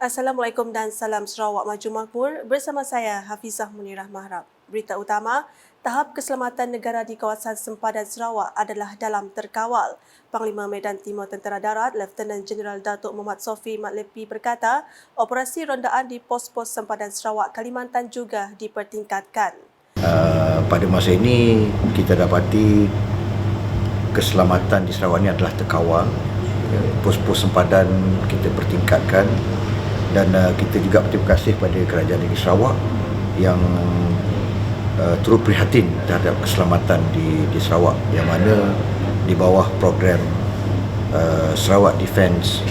Assalamualaikum dan salam Sarawak Maju Makmur. Bersama saya Hafizah Munirah Mahrab. Berita utama, tahap keselamatan negara di kawasan sempadan Sarawak adalah dalam terkawal. Panglima Medan Timur Tentera Darat, Lieutenant Jeneral Datuk Muhammad Sofi Mat Lepi berkata, operasi rondaan di pos-pos sempadan Sarawak, Kalimantan juga dipertingkatkan. Pada masa ini kita dapati keselamatan di Sarawak ini adalah terkawal. Pos-pos sempadan kita pertingkatkan dan kita juga berterima kasih pada Kerajaan Negeri Sarawak yang turut prihatin terhadap keselamatan di Sarawak, yang mana di bawah program Sarawak Defence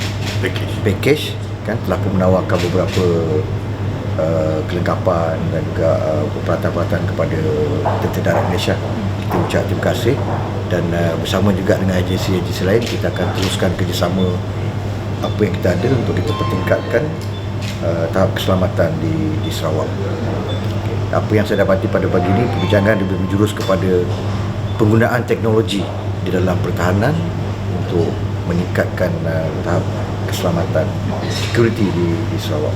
Package kan telah pun menawarkan beberapa kelengkapan dan juga peralatan-peralatan kepada Tentera Darat Malaysia. Kita ucap terima kasih dan bersama juga dengan agensi-agensi lain kita akan teruskan kerjasama apa yang kita ada untuk kita pertingkatkan tahap keselamatan di Sarawak. Apa yang saya dapati pada pagi ini, perbincangan lebih menjurus kepada penggunaan teknologi di dalam pertahanan untuk meningkatkan tahap keselamatan security di Sarawak.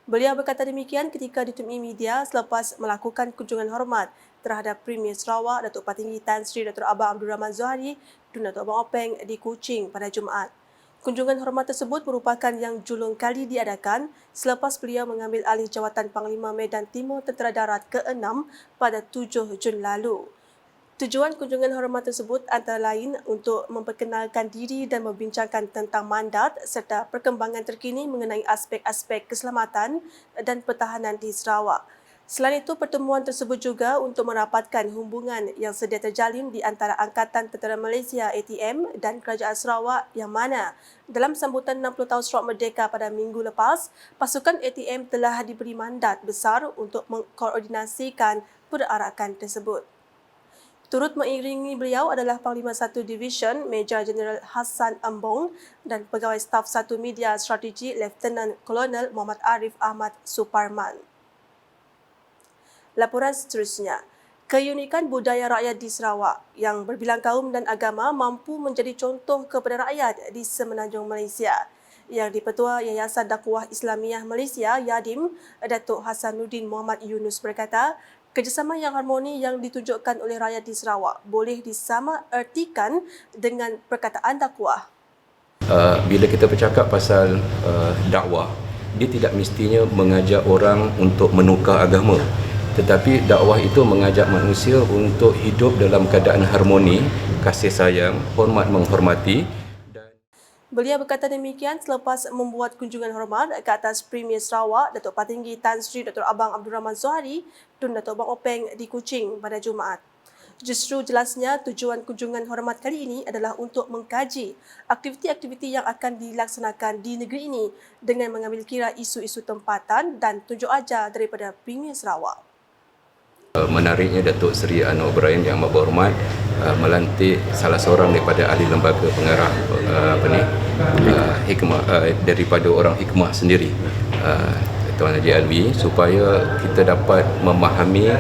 Beliau berkata demikian ketika ditemui media selepas melakukan kunjungan hormat terhadap Premier Sarawak Datuk Patinggi Tan Sri Dr. Abang Abdul Rahman Zohari dan Datuk Abang Openg di Kuching pada Jumaat. Kunjungan hormat tersebut merupakan yang julung kali diadakan selepas beliau mengambil alih jawatan Panglima Medan Timur Tentera Darat ke-6 pada 7 Jun lalu. Tujuan kunjungan hormat tersebut antara lain untuk memperkenalkan diri dan membincangkan tentang mandat serta perkembangan terkini mengenai aspek-aspek keselamatan dan pertahanan di Sarawak. Selain itu, pertemuan tersebut juga untuk merapatkan hubungan yang sedia terjalin di antara Angkatan Tentera Malaysia ATM dan Kerajaan Sarawak, yang mana dalam sambutan 60 tahun Sarawak Merdeka pada minggu lepas, pasukan ATM telah diberi mandat besar untuk mengkoordinasikan perarakan tersebut. Turut mengiringi beliau adalah Panglima 1 Division Major Jeneral Hassan Ambong dan Pegawai Staf 1 Media Strategi Lieutenant Kolonel Muhammad Arif Ahmad Suparman. Laporan seterusnya, keunikan budaya rakyat di Sarawak yang berbilang kaum dan agama mampu menjadi contoh kepada rakyat di semenanjung Malaysia. Yang Dipertua Yayasan Dakwah Islamiah Malaysia, YADIM, Datuk Hasanuddin Muhammad Yunus berkata, kerjasama yang harmoni yang ditunjukkan oleh rakyat di Sarawak boleh disamaertikan dengan perkataan dakwah. Bila kita bercakap pasal dakwah, dia tidak mestinya mengajak orang untuk menukar agama. Tetapi dakwah itu mengajak manusia untuk hidup dalam keadaan harmoni, kasih sayang, hormat menghormati. Beliau berkata demikian selepas membuat kunjungan hormat ke atas Premier Sarawak Datuk Patinggi Tan Sri Dr. Abang Abdul Rahman Zohari dan Datuk Abang Openg di Kuching pada Jumaat. Justru jelasnya tujuan kunjungan hormat kali ini adalah untuk mengkaji aktiviti-aktiviti yang akan dilaksanakan di negeri ini dengan mengambil kira isu-isu tempatan dan tunjuk ajar daripada Premier Sarawak. Menariknya Datuk Seri Anwar Ibrahim yang amat berhormat melantik salah seorang daripada ahli lembaga pengarah hikmah daripada orang hikmah sendiri, Tuan Haji Alwi, supaya kita dapat memahami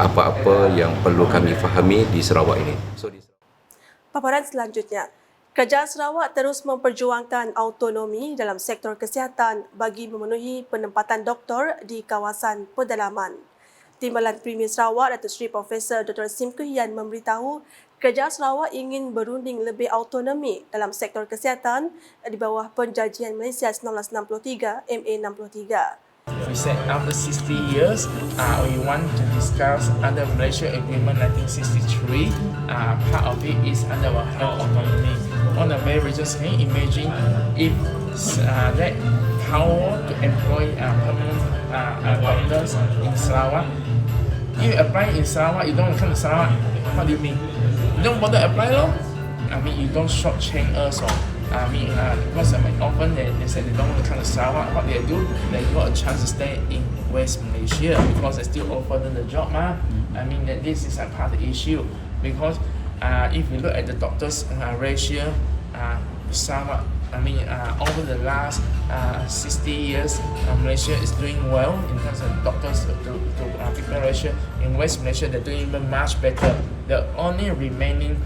apa-apa yang perlu kami fahami di Sarawak ini. Paparan selanjutnya, Kerajaan Sarawak terus memperjuangkan autonomi dalam sektor kesihatan bagi memenuhi penempatan doktor di kawasan pedalaman. Timbalan Premier Sarawak Datuk Seri Profesor Dr. Sim Kuhian memberitahu Kerajaan Sarawak ingin berunding lebih autonomi dalam sektor kesihatan di bawah Perjanjian Malaysia 1963 MA63. We said after 60 years, we want to discuss under Malaysia Agreement 1963. Part of it is under our health autonomy. On a very regional scale, imagine if that power to employ permanent doctors in Sarawak. You apply in Sarawak, you don't come to Sarawak. What do you mean? You don't bother apply, lor? I mean, you don't shortchange us, or because often they say they don't want to come to Sarawak. What they do, they got a chance to stay in West Malaysia because they still offer them the job. I mean, that this is a part of the issue because if we look at the doctors ratio, Sarawak, over the last 60 years, Malaysia is doing well in terms of doctors to people ratio. In West Malaysia, they're doing even much better. The only remaining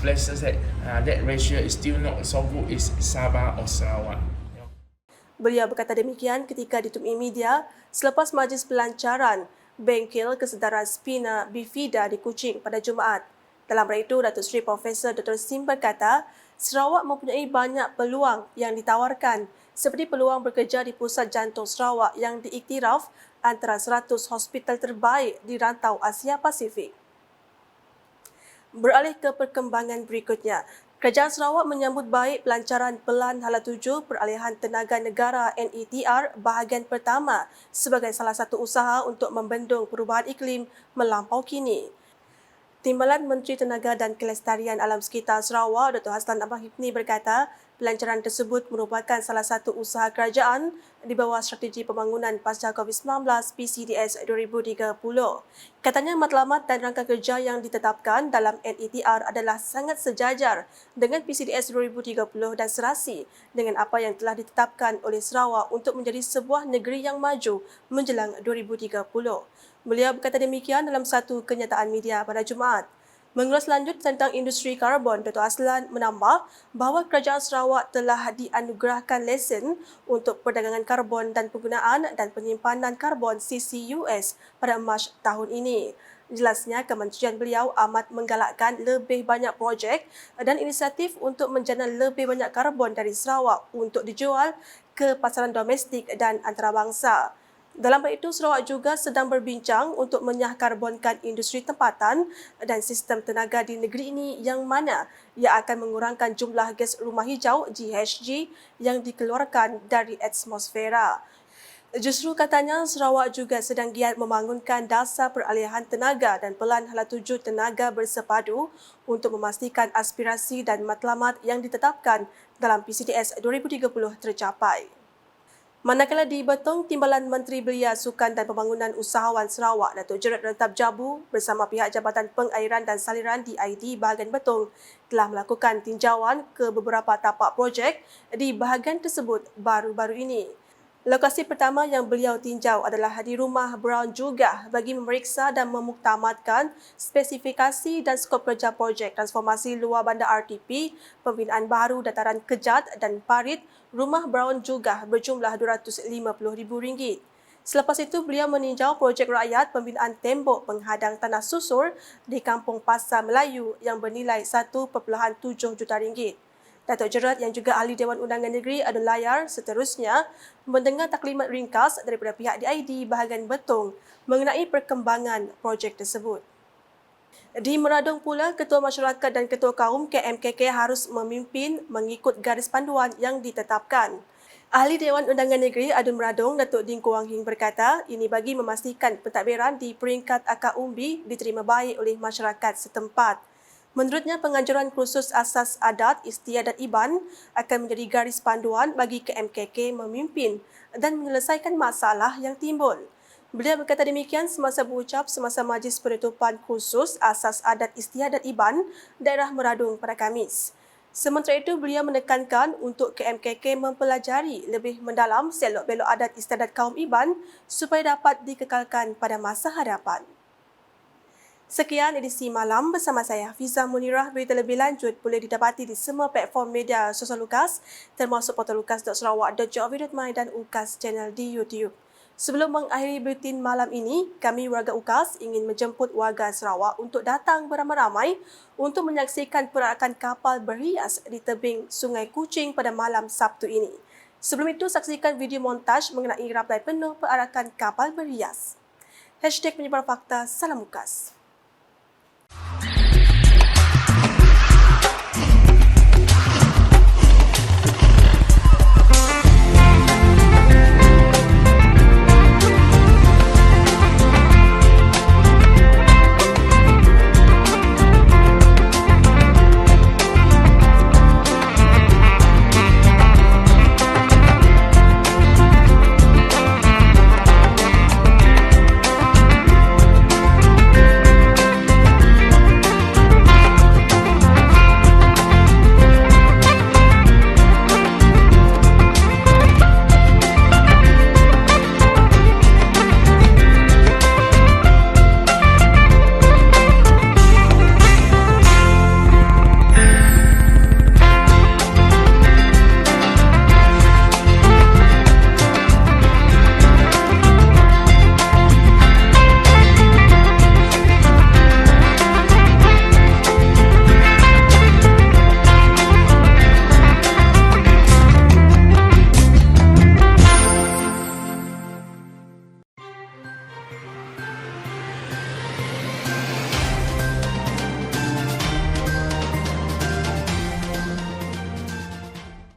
places that that ratio is still not so good is Sabah or Sarawak. Beliau berkata demikian ketika ditemui media selepas majlis pelancaran Bengkel Kesedaran Spina Bifida di Kuching pada Jumaat. Dalam raya itu, Datuk Seri Profesor Dr. Sim berkata, Sarawak mempunyai banyak peluang yang ditawarkan seperti peluang bekerja di Pusat Jantung Sarawak yang diiktiraf antara 100 hospital terbaik di rantau Asia Pasifik. Beralih ke perkembangan berikutnya, Kerajaan Sarawak menyambut baik pelancaran Pelan Hala 7 Peralihan Tenaga Negara NETR bahagian pertama sebagai salah satu usaha untuk membendung perubahan iklim melampau kini. Timbalan Menteri Tenaga dan Kelestarian Alam Sekitar Sarawak, Dr. Haslan Abang Hipni berkata, pelancaran tersebut merupakan salah satu usaha kerajaan di bawah Strategi Pembangunan Pasca COVID-19 PCDS 2030. Katanya matlamat dan rangka kerja yang ditetapkan dalam NETR adalah sangat sejajar dengan PCDS 2030 dan serasi dengan apa yang telah ditetapkan oleh Sarawak untuk menjadi sebuah negeri yang maju menjelang 2030. Beliau berkata demikian dalam satu kenyataan media pada Jumaat. Mengulas lanjut tentang industri karbon, Dr. Aslan menambah bahawa Kerajaan Sarawak telah dianugerahkan lesen untuk perdagangan karbon dan penggunaan dan penyimpanan karbon CCUS pada Mac tahun ini. Jelasnya, kementerian beliau amat menggalakkan lebih banyak projek dan inisiatif untuk menjana lebih banyak karbon dari Sarawak untuk dijual ke pasaran domestik dan antarabangsa. Dalam hal itu, Sarawak juga sedang berbincang untuk menyahkarbonkan industri tempatan dan sistem tenaga di negeri ini yang mana ia akan mengurangkan jumlah gas rumah hijau GHG yang dikeluarkan dari atmosfera. Justru katanya, Sarawak juga sedang giat membangunkan dasar peralihan tenaga dan Pelan Hala 7 tenaga bersepadu untuk memastikan aspirasi dan matlamat yang ditetapkan dalam PCDS 2030 tercapai. Manakala di Betong, Timbalan Menteri Belia Sukan dan Pembangunan Usahawan Sarawak, Datuk Gerard Rentab Jabu bersama pihak Jabatan Pengairan dan Saliran DID bahagian Betong telah melakukan tinjauan ke beberapa tapak projek di bahagian tersebut baru-baru ini. Lokasi pertama yang beliau tinjau adalah di Rumah Brown Juga bagi memeriksa dan memuktamadkan spesifikasi dan skop kerja projek transformasi luar bandar RTP, pembinaan baru dataran Kejat dan Parit Rumah Brown Juga berjumlah RM250,000. Selepas itu, beliau meninjau projek rakyat pembinaan tembok penghadang tanah susur di Kampung Pasar Melayu yang bernilai RM1.7 juta. Datuk Gerard yang juga Ahli Dewan Undangan Negeri Adun Layar seterusnya mendengar taklimat ringkas daripada pihak DID bahagian Betong mengenai perkembangan projek tersebut. Di Meradong pula, Ketua Masyarakat dan Ketua Kaum KMKK harus memimpin mengikut garis panduan yang ditetapkan. Ahli Dewan Undangan Negeri Adun Meradong, Datuk Ding Kuang Hing berkata, ini bagi memastikan pentadbiran di peringkat akar umbi diterima baik oleh masyarakat setempat. Menurutnya, penganjuran kursus asas adat, istiadat IBAN akan menjadi garis panduan bagi KMKK memimpin dan menyelesaikan masalah yang timbul. Beliau berkata demikian semasa berucap semasa majlis penutupan kursus asas adat istiadat IBAN daerah Meradong pada Khamis. Sementara itu, beliau menekankan untuk KMKK mempelajari lebih mendalam selok-belok adat istiadat kaum IBAN supaya dapat dikekalkan pada masa hadapan. Sekian edisi malam bersama saya, Fiza Munirah. Berita lebih lanjut boleh didapati di semua platform media sosial UKAS termasuk portal ukas.sarawak.gov.my dan UKAS channel di YouTube. Sebelum mengakhiri buletin malam ini, kami warga UKAS ingin menjemput warga Sarawak untuk datang beramai-ramai untuk menyaksikan perarakan kapal berhias di tebing Sungai Kuching pada malam Sabtu ini. Sebelum itu, saksikan video montaj mengenai ramai penuh perarakan kapal berhias. #penyebar fakta, salam UKAS.